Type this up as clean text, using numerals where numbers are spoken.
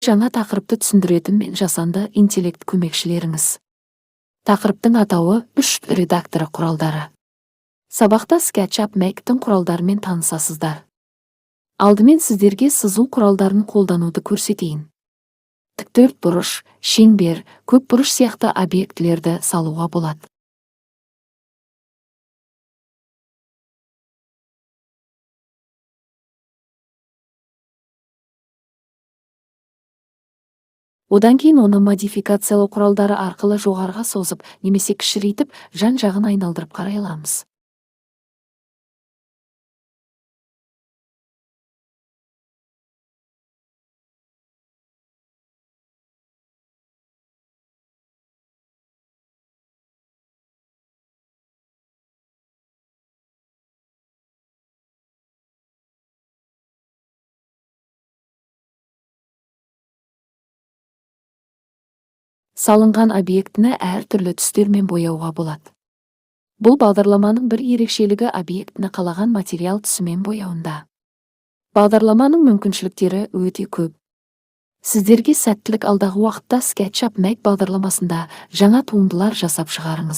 жаңа тақырыпты түсіндіретін мен жасанды интеллект көмекшілеріңіз. Тақырыптың атауы 3 редакторы құралдары. Сабақта SketchUp Mac-тің құралдарымен танысасыздар. Алдымен сіздерге сызу құралдарын қолдануды көрсетейін. Тіктөрт бұрыш, шеңбер, көк бұрыш сияқты объектілерді салуға болады. Одан кейін оны модификациялау құралдары арқылы жоғарыға созып, немесе кішірейтіп, жан-жағын айналдырып қарай аламыз. Салынған объектіні әртүрлі түстермен бояуға болады. Бұл бағдарламаның бір ерекшелігі объектіні қалаған материал түсімен бояуында. Бағдарламаның мүмкіншіліктері өте көп. Сіздерге сәттілік, алдағы уақытта SketchUp Mac бағдарламасында жаңа туындылар жасап шығарыңыз.